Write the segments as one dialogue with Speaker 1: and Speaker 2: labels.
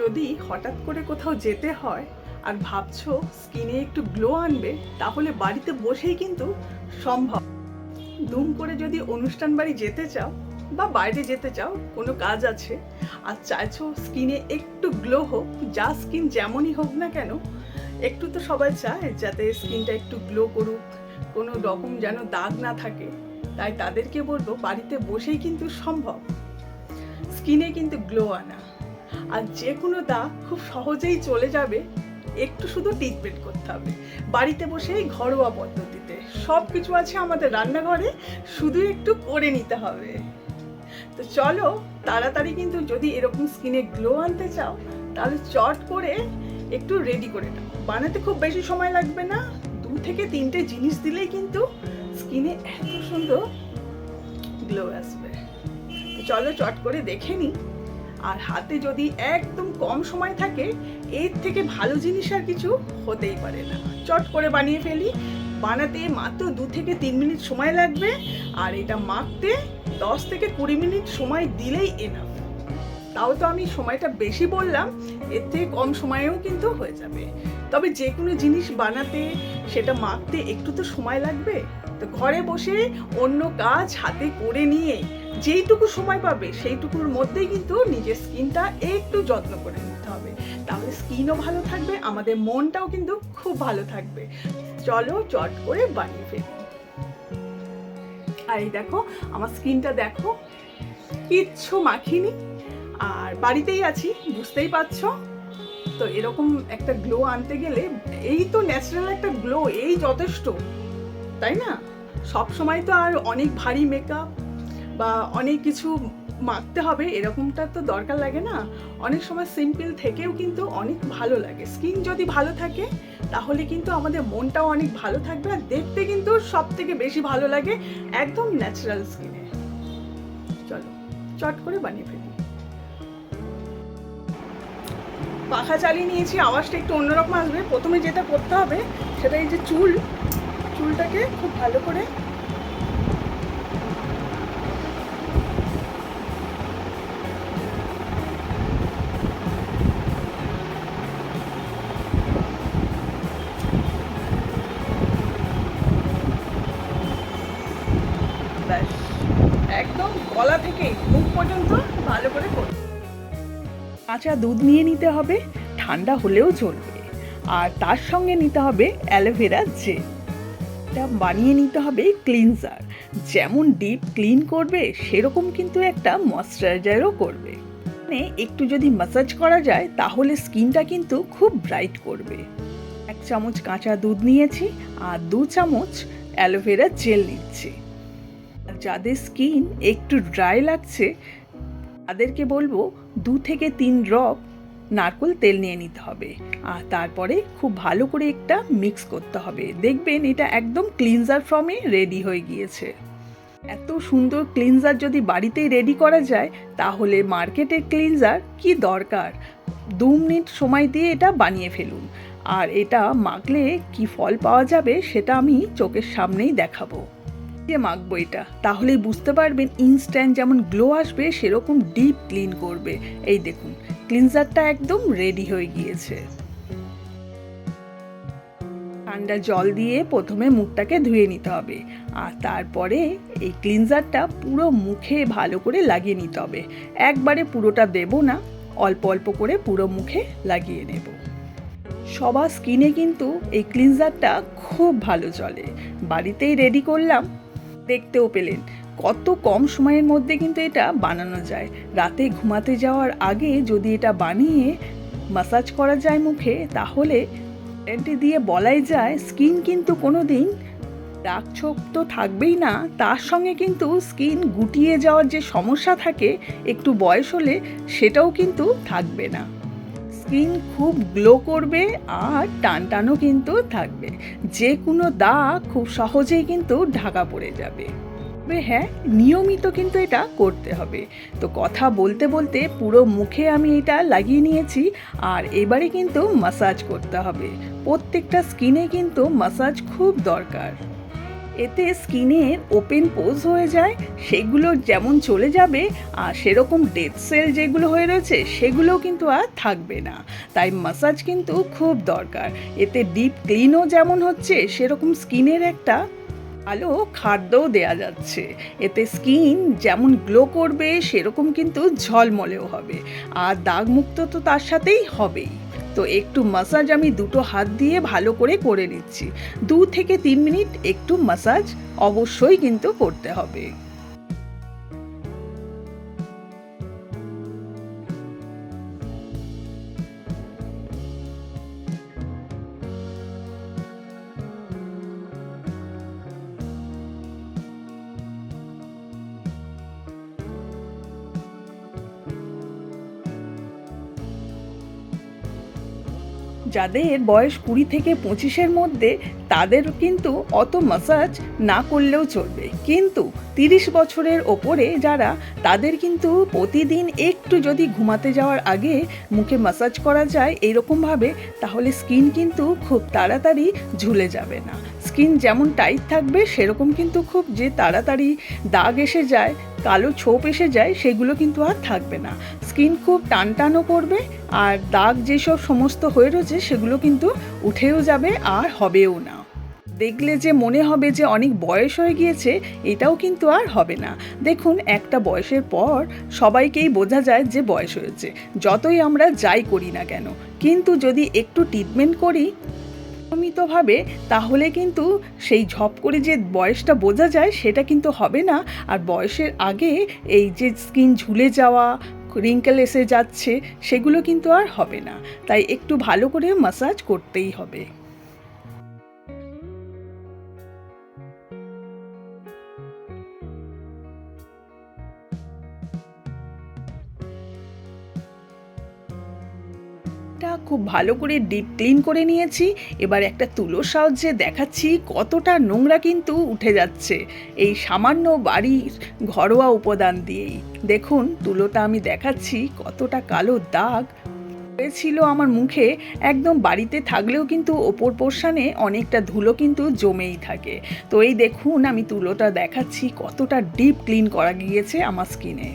Speaker 1: যদি হঠাৎ করে কোথাও যেতে হয় আর ভাবছো স্কিনে একটু গ্লো আনবে, তাহলে বাড়িতে বসেই কিন্তু সম্ভব। দুম করে যদি অনুষ্ঠান বাড়ি যেতে চাও বা বাইরে যেতে চাও, কোনো কাজ আছে আর চাইছো স্কিনে একটু গ্লো হোক, যা স্কিন যেমনই হোক না কেন, একটু তো সবাই চায় যাতে স্কিনটা একটু গ্লো করুক, কোনো রকম যেন দাগ না থাকে। তাই তাদেরকে বলবো বাড়িতে বসেই কিন্তু সম্ভব স্কিনে কিন্তু গ্লো আনা। আর যে কোনো দাগ খুব সহজেই চলে যাবে, একটু শুধু ট্রিটমেন্ট করতে হবে বাড়িতে বসেই ঘরোয়া পদ্ধতিতে। সব কিছু আছে আমাদের রান্নাঘরে, শুধু একটু করে নিতে হবে। তো চলো তাড়াতাড়ি, কিন্তু যদি এরকম স্কিনে গ্লো আনতে চাও তাহলে চট করে একটু রেডি করে নাও। বানাতে খুব বেশি সময় লাগবে না, 2 থেকে 3টে জিনিস দিলেই কিন্তু স্কিনে এত সুন্দর গ্লো আসবে। তো চলো চট করে দেখে নিই। আর হাতে যদি একদম কম সময় থাকে, এর থেকে ভালো জিনিস আর কিছু হতেই পারে না। চট করে বানিয়ে ফেলি। বানাতে মাত্র 2 থেকে 3 মিনিট সময় লাগবে, আর এটা মাখতে 10 থেকে 20 মিনিট সময় দিলেই এনাফ। তাও তো আমি সময়টা বেশি বললাম, এর থেকে কম সময়েও কিন্তু হয়ে যাবে। তবে যে কোনো জিনিস বানাতে, সেটা মাখতে একটু তো সময় লাগবে। তো ঘরে বসে অন্য কাজ হাতে করে নিয়ে যেইটুকু সময় পাবে সেইটুকুর মধ্যেই কিন্তু নিজের স্কিনটা একটু যত্ন করে নিতে হবে। তাহলে স্কিনও ভালো থাকবে, আমাদের মনটাও কিন্তু খুব ভালো থাকবে। চলো চট করে বানিয়ে ফেলি। আর এই দেখো আমার স্কিনটা দেখো, কিচ্ছু মাখিনি আর বাড়িতেই আছি, বুঝতেই পারছো। তো এরকম একটা গ্লো আনতে গেলে এই তো ন্যাচারাল একটা গ্লো, এই যথেষ্ট, তাই না? সব সময় তো আর অনেক ভারী মেকআপ বা অনেক কিছু মাখতে হবে এরকমটা তো দরকার লাগে না। অনেক সময় সিম্পল থেকেও কিন্তু অনেক ভালো লাগে। স্কিন যদি ভালো থাকে তাহলে কিন্তু আমাদের মনটাও অনেক ভালো থাকবে, আর দেখতে কিন্তু সব থেকে বেশি ভালো লাগে একদম ন্যাচারাল স্কিনে। চলো চট করে বানিয়ে ফেলি। পাখা চালিয়ে নিয়েছি, আওয়াজটা একটু অন্যরকম আসবে। প্রথমে যেটা করতে হবে সেটা এই যে চুলটাকে খুব ভালো করে ব্যাস একদম গলা থেকে মুখ পর্যন্ত ভালো করে করতে। কাঁচা দুধ নিয়ে নিতে হবে, ঠান্ডা হলেও চলবে। আর তার সঙ্গে নিতে হবে অ্যালোভেরা জেল। এটা বানিয়ে নিতে হবে ক্লিনজার, যেমন ডিপ ক্লিন করবে সেরকম কিন্তু একটা ময়শ্চারাইজারও করবে। মানে একটু যদি ম্যাসাজ করা যায় তাহলে স্কিনটা কিন্তু খুব ব্রাইট করবে। 1 চামচ কাঁচা দুধ নিয়েছি আর 2 চামচ অ্যালোভেরা জেল নিচ্ছি। যাদের স্কিন একটু ড্রাই লাগছে তাদেরকে বলবো 2 থেকে 3 ড্রপ নারকেল তেল নিয়ে নিতে হবে। আর তারপরে খুব ভালো করে একটা মিক্স করতে হবে। দেখবেন এটা একদম ক্লিনজার ফর্মে রেডি হয়ে গিয়েছে। এত সুন্দর ক্লিনজার যদি বাড়িতেই রেডি করা যায় তাহলে মার্কেটের ক্লিনজার কি দরকার। 2 মিনিট সময় দিয়ে এটা বানিয়ে ফেলুন। আর এটা মাখলে কি ফল পাওয়া যাবে সেটা আমি চোখের সামনেই দেখাবো। দিয়ে মাখবো এটা, তাহলেই বুঝতে পারবেন ইনস্ট্যান্ট যেমন গ্লো আসবে সেরকম ডিপ ক্লিন করবে। এই দেখুন ক্লিনজারটা একদম রেডি হয়ে গিয়েছে। ঠান্ডা জল দিয়ে প্রথমে মুখটাকে ধুয়ে নিতে হবে, আর তারপরে এই ক্লিনজারটা পুরো মুখে ভালো করে লাগিয়ে নিতে হবে। একবারে পুরোটা দেব না, অল্প অল্প করে পুরো মুখে লাগিয়ে নেব। সবার স্কিনে কিন্তু এই ক্লিনজারটা খুব ভালো চলে। বাড়িতেই রেডি করলাম, দেখতেও পেলেন কত কম সময়ের মধ্যে কিন্তু এটা বানানো যায়। রাতে ঘুমাতে যাওয়ার আগে যদি এটা বানিয়ে ম্যাসাজ করা যায় মুখে, তাহলে গ্যারান্টি দিয়ে বলাই যায় স্কিন কিন্তু কোনো দিন দাগ ছোপ তো থাকবেই না, তার সঙ্গে কিন্তু স্কিন গুটিয়ে যাওয়ার যে সমস্যা থাকে একটু বয়স হলে, সেটাও কিন্তু থাকবে না। স্কিন খুব গ্লো করবে আর টানটানও কিন্তু থাকবে। যে কোনো দাগ খুব সহজেই কিন্তু ঢাকা পড়ে যাবে। তবে হ্যাঁ, নিয়মিত কিন্তু এটা করতে হবে। তো কথা বলতে বলতে পুরো মুখে আমি এটা লাগিয়ে নিয়েছি, আর এবারে কিন্তু ম্যাসাজ করতে হবে। প্রত্যেকটা স্কিনে কিন্তু ম্যাসাজ খুব দরকার। এতে স্কিনের ওপেন পোজ হয়ে যায়, সেগুলো যেমন চলে যাবে, আর সেরকম ডেড সেল যেগুলো হয়ে রয়েছে সেগুলোও কিন্তু আর থাকবে না। তাই মাসাজ কিন্তু খুব দরকার। এতে ডিপ ক্লিনও যেমন হচ্ছে, সেরকম স্কিনের একটা ভালো খাদ্যও দেয়া যাচ্ছে। এতে স্কিন যেমন গ্লো করবে, সেরকম কিন্তু ঝলমলেও হবে, আর দাগমুক্ত তো তার সাথেই হবেই। তো একটু মাসাজ আমি দুটো হাত দিয়ে ভালো করে নিচ্ছি। 2 থেকে 3 মিনিট একটু মাসাজ অবশ্যই কিন্তু করতে হবে। যাদের বয়স 20 থেকে 25-এর মধ্যে, তাদের কিন্তু অত মাসাজ না করলেও চলবে, কিন্তু 30 বছরের ওপরে যারা, তাদের কিন্তু প্রতিদিন একটু যদি ঘুমাতে যাওয়ার আগে মুখে মাসাজ করা যায় এইরকমভাবে, তাহলে স্কিন কিন্তু খুব তাড়াতাড়ি ঝুলে যাবে না। স্কিন যেমন টাইট থাকবে, সেরকম কিন্তু খুব যে তাড়াতাড়ি দাগ এসে যায়, কালো ছোপ এসে যায়, সেগুলো কিন্তু আর থাকবে না। স্কিন খুব টানটানও করবে, আর দাগ যেসব সমস্ত হয়ে রয়েছে সেগুলো কিন্তু উঠেও যাবে, আর হবেও না। দেখলে যে মনে হবে যে অনেক বয়স হয়ে গিয়েছে, এটাও কিন্তু আর হবে না। দেখুন, একটা বয়সের পর সবাইকেই বোঝা যায় যে বয়স হয়েছে, যতই আমরা যাই করি না কেন। কিন্তু যদি একটু ট্রিটমেন্ট করি নিয়মিতভাবে, তাহলে কিন্তু সেই ঝপ করে যে বয়সটা বোঝা যায় সেটা কিন্তু হবে না। আর বয়সের আগে এই যে স্কিন ঝুলে যাওয়া, রিঙ্কেল এসে যাচ্ছে, সেগুলো কিন্তু আর হবে না। তাই একটু ভালো করে মাসাজ করতেই হবে। এটা খুব ভালো করে ডিপ ক্লিন করে নিয়েছি। এবার একটা তুলোর সাহায্যে দেখাচ্ছি কতটা নোংরা কিন্তু উঠে যাচ্ছে এই সামান্য বাড়ির ঘরোয়া উপাদান দিয়েই। দেখুন, তুলোটা আমি দেখাচ্ছি কতটা কালো দাগ হয়েছিল আমার মুখে। একদম বাড়িতে থাকলেও কিন্তু ওপর পোর্শনে অনেকটা ধুলো কিন্তু জমেই থাকে। তো এই দেখুন, আমি তুলোটা দেখাচ্ছি কতটা ডিপ ক্লিন করা গিয়েছে আমার স্কিনে।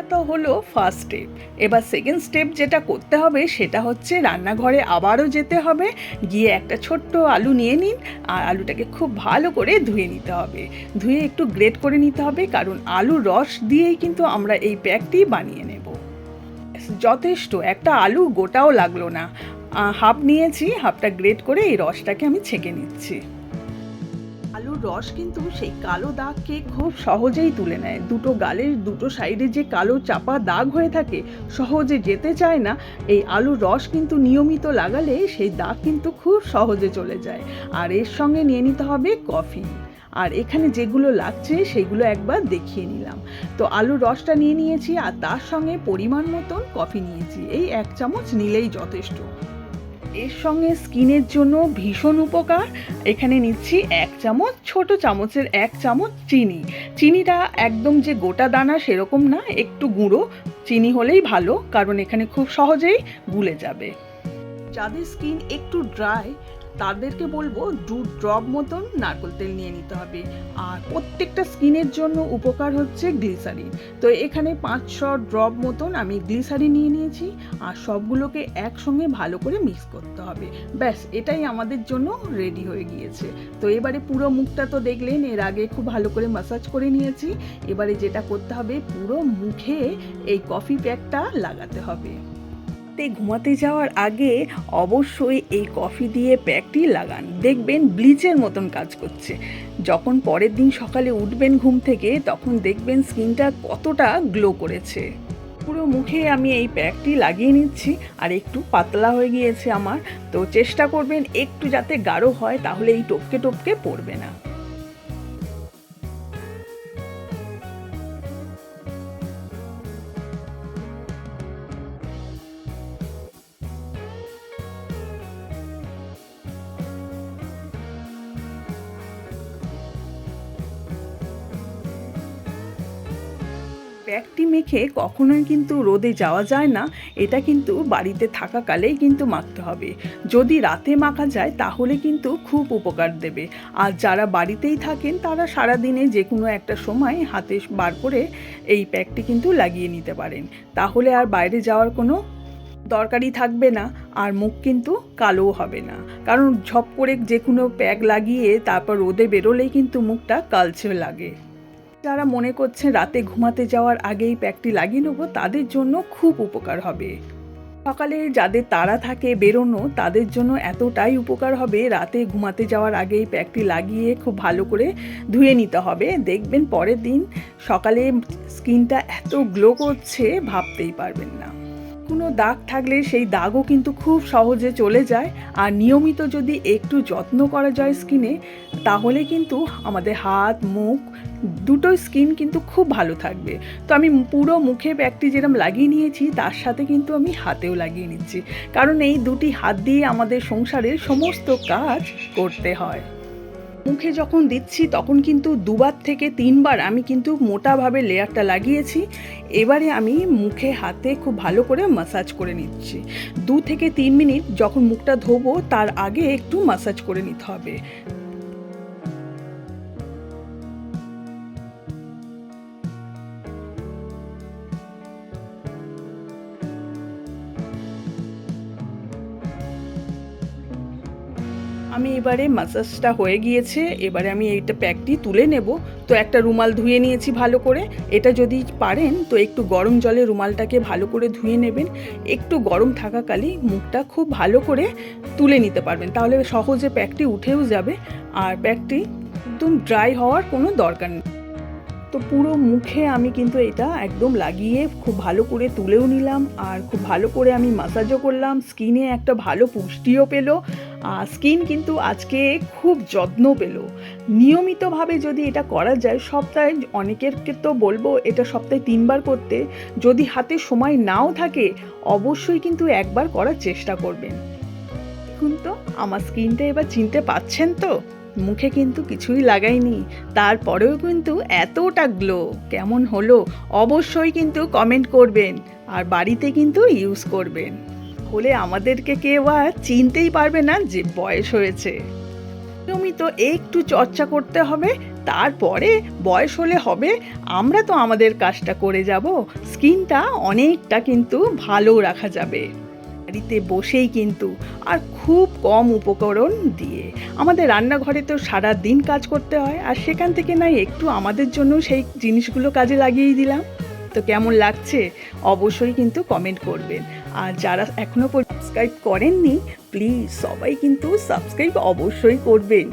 Speaker 1: এটা হলো ফার্স্ট স্টেপ। এবার সেকেন্ড স্টেপ যেটা করতে হবে সেটা হচ্ছে রান্নাঘরে আবারও যেতে হবে, গিয়ে একটা ছোট্ট আলু নিয়ে নিন, আর আলুটাকে খুব ভালো করে ধুয়ে নিতে হবে। ধুয়ে একটু গ্রেট করে নিতে হবে, কারণ আলুর রস দিয়েই কিন্তু আমরা এই প্যাকটি বানিয়ে নেব। যথেষ্ট, একটা আলু গোটাও লাগলো না, হাফ নিয়েছি, হাফটা গ্রেট করে এই রসটাকে আমি ছেঁকে নিচ্ছি। আলুর রস কিন্তু সেই কালো দাগকে খুব সহজেই তুলে নেয়। দুটো গালের দুটো সাইডে যে কালো চাপা দাগ হয়ে থাকে, সহজে যেতে চায় না, এই আলুর রস কিন্তু নিয়মিত লাগালে সেই দাগ কিন্তু খুব সহজে চলে যায়। আর এর সঙ্গে নিয়ে নিতে হবে কফি। আর এখানে যেগুলো লাগছে সেগুলো একবার দেখিয়ে নিলাম। তো আলুর রসটা নিয়ে নিয়েছি, আর তার সঙ্গে পরিমাণ মতন কফি নিয়েছি। এই 1 চামচ নিলেই যথেষ্ট। এর সঙ্গে স্কিনের জন্য ভীষণ উপকার। এখানে নিচ্ছি 1 চামচ, ছোট চামচের 1 চামচ চিনি। চিনিটা একদম যে গোটা দানা সেরকম না, একটু গুঁড়ো চিনি হলেই ভালো, কারণ এখানে খুব সহজেই গুলে যাবে। যাদের স্কিন একটু ড্রাই, তাদেরকে বলবো 2 ড্রপ মতন নারকেল তেল নিয়ে নিতে হবে। আর প্রত্যেকটা স্কিনের জন্য উপকার হচ্ছে গ্লিসারিন। তো এখানে 500 ড্রপ মতন আমি গ্লিসারিন নিয়ে নিয়েছি, আর সবগুলোকে একসঙ্গে ভালো করে মিক্স করতে হবে। ব্যাস, এটাই আমাদের জন্য রেডি হয়ে গিয়েছে। তো এবারে পুরো মুখটা তো দেখলেন, এর আগে খুব ভালো করে ম্যাসাজ করে নিয়েছি। এবারে যেটা করতে হবে, পুরো মুখে এই কফি প্যাকটা লাগাতে হবে। ঘুমাতে যাওয়ার আগে অবশ্যই এই কফি দিয়ে প্যাকটি লাগান, দেখবেন ব্লিচের মতন কাজ করছে। যখন পরের দিন সকালে উঠবেন ঘুম থেকে, তখন দেখবেন স্কিনটা কতটা গ্লো করেছে। পুরো মুখে আমি এই প্যাকটি লাগিয়ে নিচ্ছি, আর একটু পাতলা হয়ে গিয়েছে আমার। তো চেষ্টা করবেন একটু যাতে গাঢ় হয়, তাহলে এই টপকে টপকে পড়বে না। প্যাকটি মেখে কখনোই কিন্তু রোদে যাওয়া যায় না, এটা কিন্তু বাড়িতে থাকাকালেই কিন্তু মাখতে হবে। যদি রাতে মাখা যায় তাহলে কিন্তু খুব উপকার দেবে। আর যারা বাড়িতেই থাকেন তারা সারাদিনে যে কোনো একটা সময় হাতে বার করে এই প্যাকটি কিন্তু লাগিয়ে নিতে পারেন, তাহলে আর বাইরে যাওয়ার কোনো দরকারই থাকবে না, আর মুখ কিন্তু কালোও হবে না। কারণ ঝপ করে যে কোনো প্যাক লাগিয়ে তারপর রোদে বেরোলেই কিন্তু মুখটা কালচে লাগে। যারা মনে করছে রাতে ঘুমাতে যাওয়ার আগেই প্যাকটি লাগিয়ে নেবো, তাদের জন্য খুব উপকার হবে। সকালে যাদের তাড়া থাকে বেরোনো, তাদের জন্য এতটাই উপকার হবে, রাতে ঘুমাতে যাওয়ার আগেই প্যাকটি লাগিয়ে খুব ভালো করে ধুয়ে নিতে হবে। দেখবেন পরের দিন সকালে স্কিনটা এত গ্লো করছে ভাবতেই পারবেন না। কোনো দাগ থাকলে সেই দাগও কিন্তু খুব সহজে চলে যায়। আর নিয়মিত যদি একটু যত্ন করা যায় স্কিনে, তাহলে কিন্তু আমাদের হাত মুখ দুটোই স্কিন কিন্তু খুব ভালো থাকবে। তো আমি পুরো মুখে প্যাকটি যেরকম লাগিয়ে নিয়েছি, তার সাথে কিন্তু আমি হাতেও লাগিয়ে নিচ্ছি, কারণ এই দুটি হাত দিয়ে আমাদের সংসারের সমস্ত কাজ করতে হয়। মুখে যখন দিচ্ছি তখন কিন্তু 2বার থেকে 3বার আমি কিন্তু মোটাভাবে লেয়ারটা লাগিয়েছি। এবারে আমি মুখে হাতে খুব ভালো করে ম্যাসাজ করে নিচ্ছি। 2 থেকে 3 মিনিট যখন মুখটা ধোবো তার আগে একটু ম্যাসাজ করে নিতে হবে। আমি এবারে ম্যাসাজটা হয়ে গিয়েছে, এবারে আমি এইটা প্যাকটি তুলে নেব। তো একটা রুমাল ধুয়ে নিয়েছি ভালো করে। এটা যদি পারেন তো একটু গরম জলে রুমালটাকে ভালো করে ধুয়ে নেবেন। একটু গরম থাকাকালীন মুখটা খুব ভালো করে তুলে নিতে পারবেন, তাহলে সহজে প্যাকটি উঠেও যাবে। আর প্যাকটি একদম ড্রাই হওয়ার কোনো দরকার নেই। তো পুরো মুখে আমি কিন্তু এটা একদম লাগিয়ে খুব ভালো করে তুলেও নিলাম, আর খুব ভালো করে আমি ম্যাসাজও করলাম। স্কিনে একটা ভালো পুষ্টিও পেলো, আর স্কিন কিন্তু আজকে খুব যত্ন পেলো। নিয়মিতভাবে যদি এটা করা যায়, সপ্তাহে অনেকেরকে তো বলবো এটা সপ্তাহে 3বার করতে। যদি হাতে সময় নাও থাকে অবশ্যই কিন্তু একবার করার চেষ্টা করবেন। দেখুন তো আমার স্কিনটা এবার চিনতে পাচ্ছেন তো? মুখে কিন্তু কিছুই লাগাইনি, তারপরেও কিন্তু এতটা গ্লো। কেমন হলো অবশ্যই কিন্তু কমেন্ট করবেন, আর বাড়িতে কিন্তু ইউজ করবেন, হলে আমাদেরকে কেউ আর চিনতেই পারবে না যে বয়স হয়েছে। নিয়মিত একটু চর্চা করতে হবে, তারপরে বয়স হলে হবে। আমরা তো আমাদের কাজটা করে যাব, স্কিনটা অনেকটা কিন্তু ভালো রাখা যাবে বাড়িতে বসেই কিন্তু, আর খুব কম উপকরণ দিয়ে। আমাদের রান্নাঘরে তো সারা দিন কাজ করতে হয়, আর সেখান থেকে নাই একটু আমাদের জন্য সেই জিনিসগুলো কাজে লাগিয়েই দিলাম। তো কেমন লাগছে অবশ্যই কিন্তু কমেন্ট করবেন। আর যারা এখনও সাবস্ক্রাইব করেননি, প্লিজ সবাই কিন্তু সাবস্ক্রাইব অবশ্যই করবেন।